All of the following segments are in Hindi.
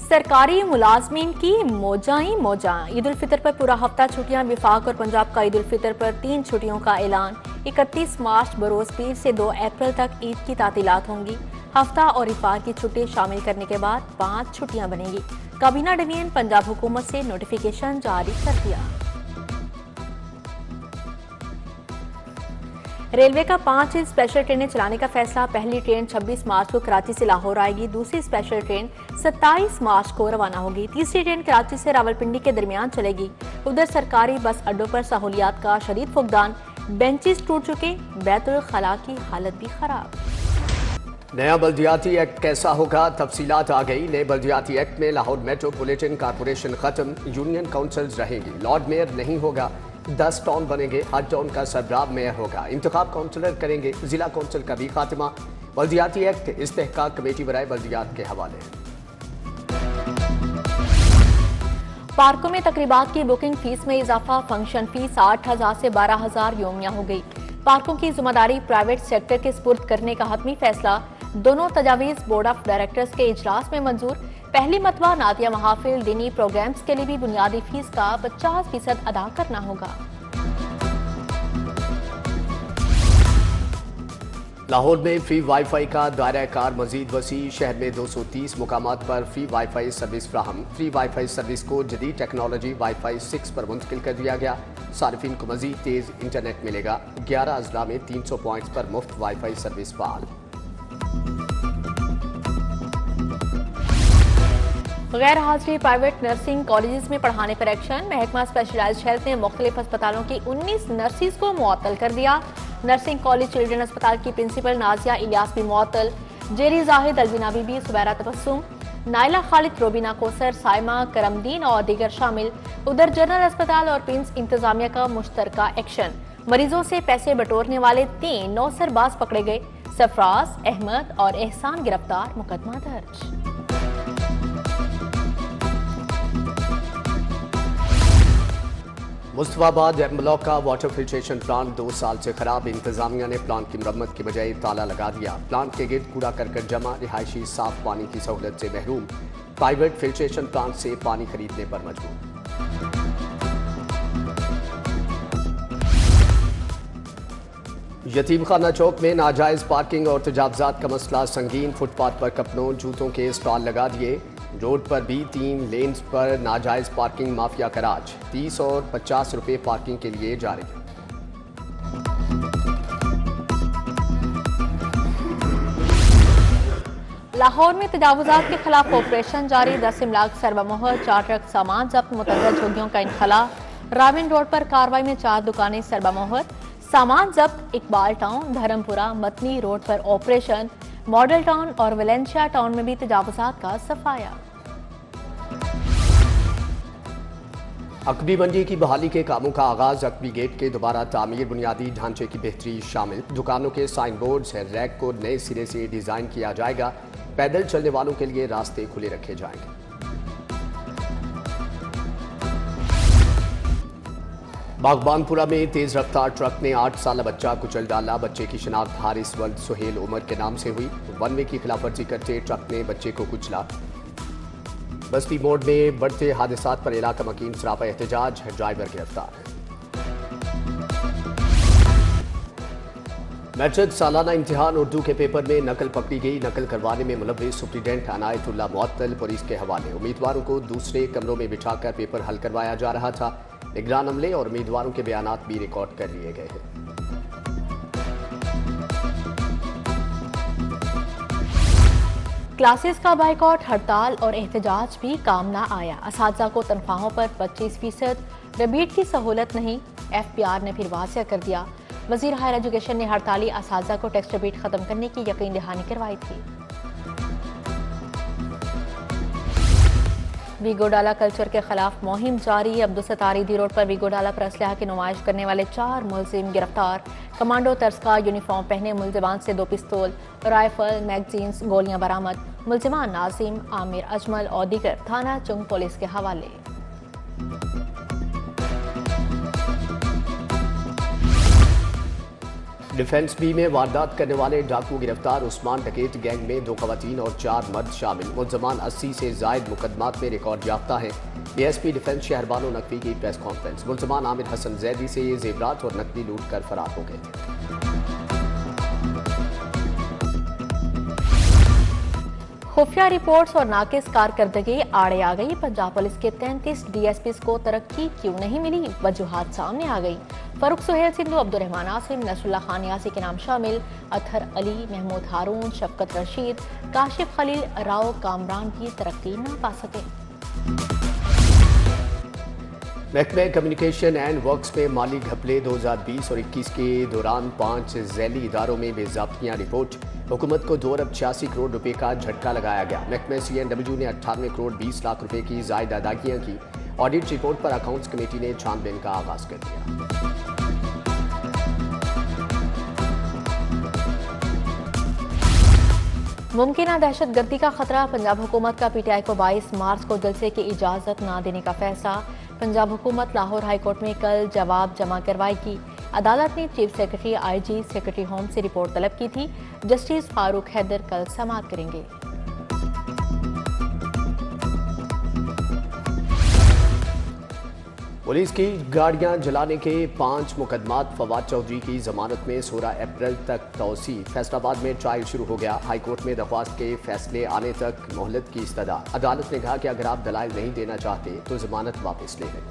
सरकारी मुलाजमीन की मौजा ही मौजा। ईद उल फितर पर पूरा हफ्ता छुट्टियां। विफाक और पंजाब का ईद उल फितर पर 3 छुट्टियों का ऐलान। 31 मार्च बरोज पीर से 2 अप्रैल तक ईद की तातीलात होंगी। हफ्ता और इतवार की छुट्टी शामिल करने के बाद 5 छुट्टियां बनेंगी। काबीना डिवीजन पंजाब हुकूमत से नोटिफिकेशन जारी कर दिया। रेलवे का 5 स्पेशल ट्रेनें चलाने का फैसला। पहली ट्रेन 26 मार्च को कराची से लाहौर आएगी। दूसरी स्पेशल ट्रेन 27 मार्च को रवाना होगी। तीसरी ट्रेन कराची से रावलपिंडी के दरमियान चलेगी। उधर सरकारी बस अड्डों पर सहूलियात का शदीद फुकदान। बेंचेस टूट चुके, बैतुल खला की हालत भी खराब। नया बल्दियाती एक्ट कैसा होगा, तफसीलात आ गई। नए बल्दियाती एक्ट में लाहौर मेट्रोपॉलिटन कॉरपोरेशन खत्म, यूनियन काउंसिल्स रहेंगी। लॉर्ड मेयर नहीं होगा, 10 टाउन बनेंगे, हर टाउन का सरबराह मेयर होगा। इंतखाब काउंसलर करेंगे, जिला काउंसिल का भी खात्मा। बल्दियाती एक्ट इस्तेहकाक कमेटी बराए बल्दियात के हवाले। पार्कों में तकरीबात की बुकिंग फीस में इजाफा। फंक्शन फीस 8,000 से 12,000 योमिया हो गई। पार्कों की जिम्मेदारी प्राइवेट सेक्टर के सुपुर्द करने का हतमी फैसला। दोनों तजावीज बोर्ड ऑफ डायरेक्टर्स के इजलास में मंजूर। पहली मरतबा नातिया महाफिल दीनी प्रोग्राम्स के लिए भी बुनियादी फीस का 50% अदा करना होगा। लाहौर में फ्री वाईफाई का दायरा कार मजीद वसी। शहर में 230 मुकामात पर फ्री वाईफाई सर्विस फ्राहम। फ्री वाईफाई सर्विस को जदीद टेक्नोलॉजी वाईफाई 6 पर मुंतकिल कर दिया गया। सार्फिन को मजीद तेज इंटरनेट मिलेगा। 11 अजला में 300 पॉइंट्स पर मुफ्त वाईफाई सर्विस फाल। गैर हाजिरी प्राइवेट नर्सिंग कॉलेजेस में पढ़ाने पर एक्शन। महकमा स्पेशलाइज्ड हेल्थ ने मुख्तलिफ अस्पतालों की 19 नर्सिस को मुअत्तल कर दिया। नर्सिंग कॉलेज चिल्ड्रन अस्पताल की प्रिंसिपल नाजिया इलियास भी मुअत्तल। जेरी जाहिद, अलविना बीबी, सुबैरा तबस्सुम, नाइला खालिद, रोबिना कोसर, साइमा करमदीन और दीगर शामिल। उधर जनरल अस्पताल और प्रिंस इंतजामिया का मुश्तरका एक्शन। मरीजों से पैसे बटोरने वाले 3 नौसरबाज पकड़े गए। सरफराज, अहमद और एहसान गिरफ्तार, मुकदमा दर्ज। मुस्तफाबाद एम ब्लॉक का वाटर फिल्ट्रेशन प्लांट 2 साल से खराब। इंतजामिया ने प्लांट की मरम्मत की बजाय ताला लगा दिया। प्लांट के गिर्द कूड़ा करकट जमा, रिहायशी साफ पानी की सहूलत से महरूम। प्राइवेट फिल्ट्रेशन प्लांट से पानी खरीदने पर मजबूर। यतीम खाना चौक में नाजायज पार्किंग और तजावजात का मसला संगीन। फुटपाथ पर कपड़ों जूतों के स्टॉल लगा दिए। रोड पर भी 3 लेन्स पर नाजायज पार्किंग माफिया का राज। 30 और 50 रुपए पार्किंग के लिए जारी। लाहौर में तजावुजात के खिलाफ ऑपरेशन जारी। 10 इमलाक सरबामोहर, 4 ट्रक सामान जब्त, मुतअद्दिद झुग्गियों का इनखला। राविन रोड पर कार्रवाई में 4 दुकानें सरबामोहर, सामान जब्त। इकबाल टाउन, धर्मपुरा, मतनी रोड पर ऑपरेशन। मॉडल टाउन और वेलेंशिया टाउन में भी तजावुजात का सफाया। अकबी मंडी की बहाली के कामों का आगाज। अकबी गेट के दोबारा तामीर, बुनियादी ढांचे की बेहतरी शामिल। दुकानों के साइन बोर्ड्स रैक को नए सिरे से डिजाइन किया जाएगा। पैदल चलने वालों के लिए रास्ते खुले रखे जाएंगे। बागबानपुरा में तेज रफ्तार ट्रक ने 8 साल बच्चा कुचल डाला। बच्चे की शिनाख्त हारिस वल्द सुहेल उमर के नाम से हुई। वन वे की खिलाफवर्जी करते ट्रक ने बच्चे को कुचला। बस्ती मोड़ में बढ़ते हादसात पर इलाका मकीन सरापा एहतजाज, ड्राइवर गिरफ्तार। मैट्रिक सालाना इम्तिहान उर्दू के पेपर में नकल पकड़ी गई। नकल करवाने में मुलव्विस सुप्रीडेंट अनायतुल्लाह मुअत्तल पुलिस के हवाले। उम्मीदवारों को दूसरे कमरों में बिठाकर पेपर हल करवाया जा रहा था। निगरान अमले और उम्मीदवारों के बयानात भी रिकॉर्ड कर लिए गए हैं। क्लासेस का बाइकआउट, हड़ताल और एहतजाज भी काम ना आया। असातिज़ा को तनख्वाहों पर 25%, रिबीट की सहूलत नहीं। FPR ने फिर वाज़ेह कर दिया। वज़ीर हायर एजुकेशन ने हड़ताली असातिज़ा को टैक्स रिबीट खत्म करने की यकीन दहानी करवाई थी। वीगोडाला कल्चर के खिलाफ मुहिम जारी। अब्दुलसत्तार ईदी रोड पर वीगोडाला पर असलहा की नुमाइश करने वाले 4 मुलजिम गिरफ्तार। कमांडो तर्ज का यूनिफॉर्म पहने मुलजिमान से 2 पिस्तौल, राइफल, मैगजीन्स, गोलियां बरामद। मुलजिमान नाजिम, आमिर, अजमल और दीगर थाना चुंग पुलिस के हवाले। डिफेंस बी में वारदात करने वाले डाकू गिरफ्तार। उस्मान डकैत गैंग में 2 खवातीन और 4 मर्द शामिल। मुल्ज़मान 80 से जायद मुकदमात में रिकॉर्ड याफ्ता हैं। ASP डिफेंस शहरबानो नकवी की प्रेस कॉन्फ्रेंस। मुल्ज़मान आमिर हसन जैदी से ये जेवरात और नकदी लूट कर फरार हो गए थे। खुफिया रिपोर्ट्स और नाकिस कारकर्दगी आड़े आ गई। पंजाब पुलिस के 33 DSPs को तरक्की क्यों नहीं मिली, वजूहात सामने आ गई। फरूख सुहेल सिंधु, अब्दुर्रहमान आसिम, नसरुल्लाह खान यासी के नाम शामिल। अतहर अली, महमूद हारून, शफकत रशीद, काशिफ खलील, राव कामरान भी तरक्की न पा सके। महकमे कम्युनिकेशन एंड वर्क्स में माली घपले 2020 और 21 के दौरान 5 झैली इदारों में बेज़ाब्तियां रिपोर्ट। हुकूमत को 2 अरब 86 करोड़ रुपए का झटका लगाया गया। महकमे CNW ने 98 करोड़ 20 लाख रुपए की जायद अदागियां की। ऑडिट रिपोर्ट पर अकाउंट्स कमेटी ने छानबीन का आगाज कर दिया। मुमकिन दहशत गर्दी का खतरा। पंजाब हुकूमत का PTI को 22 मार्च को जलसे की इजाजत न देने का फैसला। पंजाब हुकूमत लाहौर हाई कोर्ट में कल जवाब जमा करवाएगी। अदालत ने chief secretary, IG, secretary home से रिपोर्ट तलब की थी। जस्टिस फारूक हैदर कल समाअत करेंगे। पुलिस की गाड़ियां जलाने के 5 मुकदमात। फवाद चौधरी की जमानत में 16 अप्रैल तक तौसी। फैसलाबाद में ट्रायल शुरू हो गया। हाई कोर्ट में दरख्वास्त के फैसले आने तक मोहलत की इस्तदा। अदालत ने कहा कि अगर आप दलाइल नहीं देना चाहते तो जमानत वापस ले लें।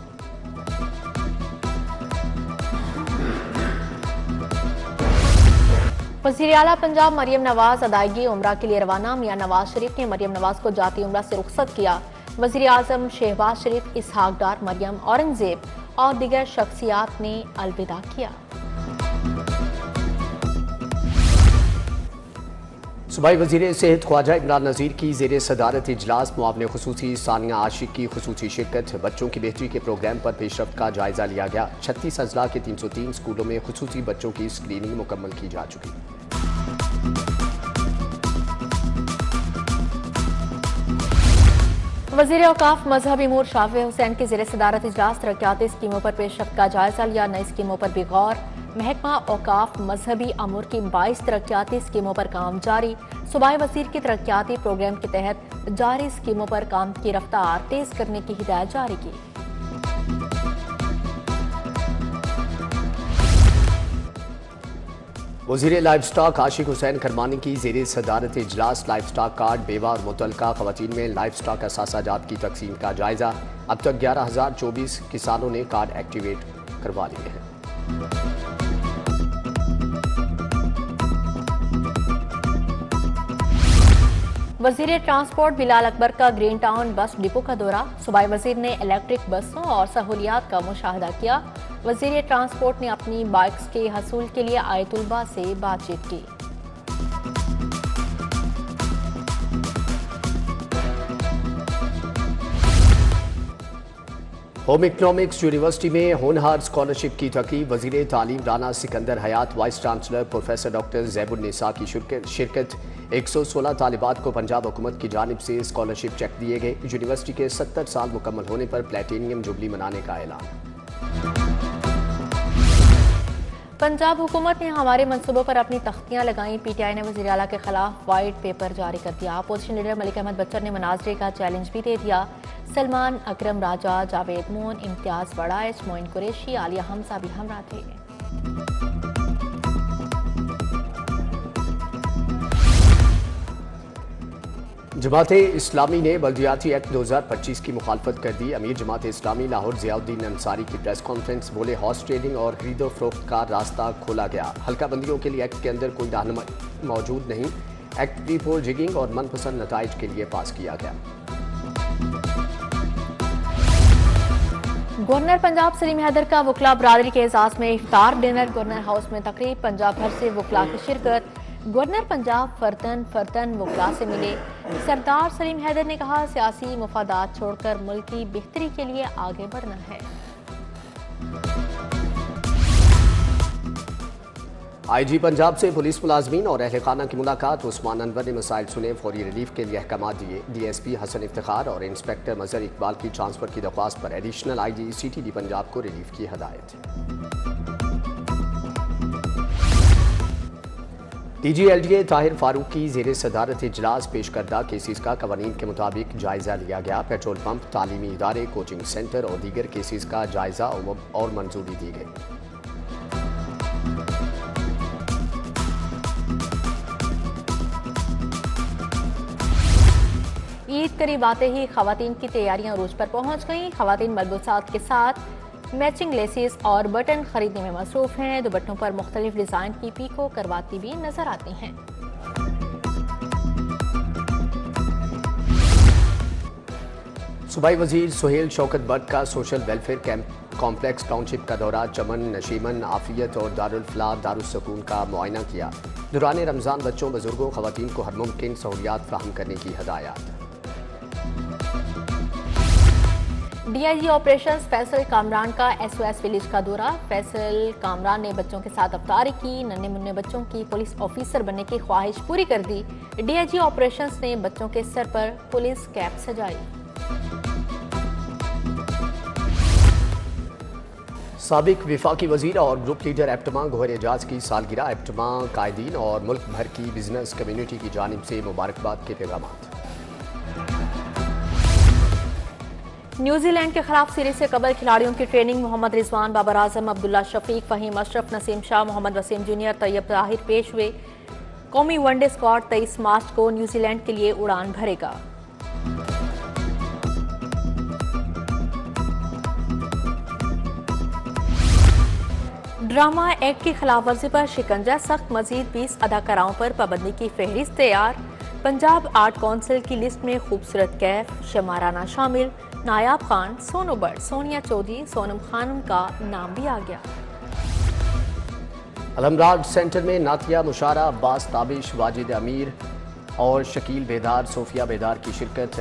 वज़ीर आला पंजाब मरियम नवाज अदायगी उम्रा के लिए रवाना। मियां नवाज शरीफ ने मरियम नवाज को जाती उम्रा से रुखसत किया। वज़ीर आज़म शहबाज शरीफ, इसहाक डार, मरियम, औरंगजेब और दीगर शख्सियात ने अलविदा किया। सूबाई वज़ीर सेहत ख्वाजा इमरान नज़ीर की ज़ेर सदारत इजलास। मुआवने खुसूसी सानिया आशिक की खुसूसी शिरकत। बच्चों की बेहतरी के प्रोग्राम पर पेशरफ्त का जायजा लिया गया। 36 अजला के 303 स्कूलों में खुसूसी बच्चों की स्क्रीनिंग मुकम्मल की जा चुकी। वज़ीर औकाफ मजहबी अमूर शाफी हुसैन की ज़ेर सदारत इजलास। तरक्याती स्कीमों पर पेशरफ्त का जायजा लिया। नई स्कीमों पर भी गौर। महकमा औकाफ मजहबी अमूर की 22 तरक्याती स्कीमों पर काम जारी। सूबाई वज़ीर की तरक्याती प्रोग्राम के तहत जारी स्कीमों पर काम की रफ्तार तेज करने की हिदायत जारी की। वज़ीर लाइफ स्टॉक आशिक हुसैन खरमानी की ज़ेर सदारत इजलास। लाइफ स्टॉक कार्ड बेवा और मुतल्लका ख़वातीन में लाइफ स्टॉक असासाजात की तकसीम का जायजा। अब तक 11,024 किसानों ने कार्ड एक्टिवेट करवा लिए हैं। वज़ीर ट्रांसपोर्ट बिलाल अकबर का ग्रीन टाउन बस डिपो का दौरा। सूबाई वज़ीर ने इलेक्ट्रिक बसों और सहूलियात का मुशाहदा किया। वज़ीर ट्रांसपोर्ट ने अपनी बाइक्स के हसूल के लिए आए तुलबा से बातचीत की। होम इकनॉमिक्स यूनिवर्सिटी में होनहार स्कॉलरशिप की तकरीब। वज़ीर तालीम राना सिकंदर हयात, vice chancellor professor doctor Zebunnisa की शिरकत। 116 तालिबात को पंजाब हुकूमत की जानिब से स्कॉलरशिप चेक दिए गए। यूनिवर्सिटी के 70 साल मुकम्मल होने पर प्लेटिनियम जुबली मनाने का ऐलान। पंजाब हुकूमत ने हमारे मंसूबों पर अपनी तख्तियां लगाई। PTI ने वज़ीर आला के खिलाफ वाइट पेपर जारी कर दिया। अपोजिशन लीडर मलिक अहमद बच्चन ने मुनाजरे का चैलेंज भी दे दिया। सलमान, अकरम राजा, जावेद मोन, इम्तियाज बड़ाइच, मोइन कुरैशी, आलिया हमजा भी हमरा थे। जमात इस्लामी ने बल्दियाती एक्ट 2025 की मुखालफत कर दी। अमीर जमात इस्लामी लाहौर ज़ियाउद्दीन अंसारी की प्रेस कॉन्फ्रेंस। बोले हॉर्स ट्रेडिंग और खरीदो फरोख्त का रास्ता खोला गया। हल्का बंदियों के लिए एक्ट के अंदर कोई रहनुमाई मौजूद नहीं। एक्ट प्री पोल जिगिंग और मनपसंद नताइज के लिए पास किया गया। गवर्नर पंजाब सलीम हैदर का वकला बरादरी के एजाज में इफ्तार डिनर। गवर्नर हाउस में तकरीब। पंजाब भर से वकला की शिरकत। गवर्नर पंजाब फर्तन वकला से मिले। सरदार सलीम हैदर ने कहा, सियासी मुफादात छोड़कर मुल्क की बेहतरी के लिए आगे बढ़ना है। IG पंजाब से पुलिस मुलाजमीन और अहल खाना की मुलाकात। उस्मान अनवर ने मसाइल सुने, फौरी रिलीफ के लिए अहकाम दिए। DSP हसन इफ्तिखार और इंस्पेक्टर मजहर इकबाल की ट्रांसफर की दरख्वास्त पर एडिशनल IG CTD पंजाब को रिलीफ की हदायत। DGLDA ताहिर फारूक की जेर सदारत इजलास पेश करदा केसेस का कवानीन के मुताबिक जायजा लिया गया। पेट्रोल पंप, तालीमी इदारे, कोचिंग सेंटर और दीगर केसेस का जायजा और मंजूरी दी गई। ईद करीब आते ही खवातीन की तैयारियां रूज पर पहुंच गईं। खवातीन मलबूसात के साथ मैचिंग लेसेस और बटन खरीदने में मसरूफ हैं। दुपट्टों पर मुख्तलिफ डिजाइन की पीको करवाती भी नजर आती हैं। सूबाई वजीर सुहेल शौकत बट का social welfare camp complex township का दौरा चमन, नशीमन, आफियत और दारुल फलाह दारुस्सूकून का मुआयना किया। दौरान रमजान बच्चों, बुजुर्गों, खवातीन को हर मुमकिन सहूलियात फराहम करने की हदायत। DIG ऑपरेशंस फैसल कामरान का SOS विलेज का दौरा। फैसल कामरान ने बच्चों के साथ अफ्तारी की। नन्हे मुन्ने बच्चों की पुलिस ऑफिसर बनने की ख्वाहिश पूरी कर दी। DIG ऑपरेशंस ने बच्चों के सर पर पुलिस कैप सजाई। साबिक विफाकी वजीर और ग्रुप लीडर एप्टमा गोहर एजाज की सालगिरह। एप्टमा कायदीन और मुल्क भर की बिजनेस कम्युनिटी की जानिब से मुबारकबाद के पैगाम। न्यूजीलैंड के खिलाफ सीरीज से कबल खिलाड़ियों की ट्रेनिंग। मोहम्मद रिजवान, बाबर आजम, अब्दुल्ला शफीक, फहीम अशरफ, नसीम शाह, मोहम्मद वसीम जूनियर, तैयब ताहिर पेश हुए। कौमी वनडे स्क्वाड 23 मार्च को न्यूजीलैंड के लिए उड़ान भरेगा। ड्रामा एक्ट की खिलाफ वर्जी पर शिकंजा सख्त। मजीद 20 अदाकाराओं पर पाबंदी की फहरिस्त तैयार। पंजाब आर्ट काउंसिल की लिस्ट में खूबसूरत कैफ, शमा राना शामिल। नायाब खान, सोनू बट, सोनिया चौधरी, सोनम खानम का नाम भी आ गया। अलमराज सेंटर में नातिया मुशारा, अब्बास ताबिश, वाजिद अमीर और शकील बेदार, सोफिया बेदार की शिरकत।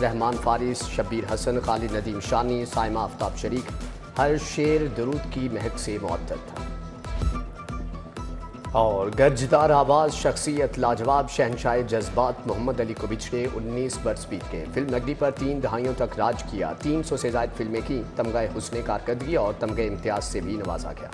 रहमान फारिस, शब्बीर हसन, खालिद नदीम शानी, साइमा आफ्ताब शरीक। हर शेर दरूद की महक से मुअत्तर था। और गर्जदार आवाज, शख्सियत लाजवाब, शहनशाह जज्बात मोहम्मद अली को बिछड़े 19 बरस बीत गए। फिल्म नगरी पर 3 दहाइयों तक राज किया। 300 से ज्यादा फिल्में की। तमगा हुस्न कारकर्दगी और तमगा इम्तियाज से भी नवाजा गया।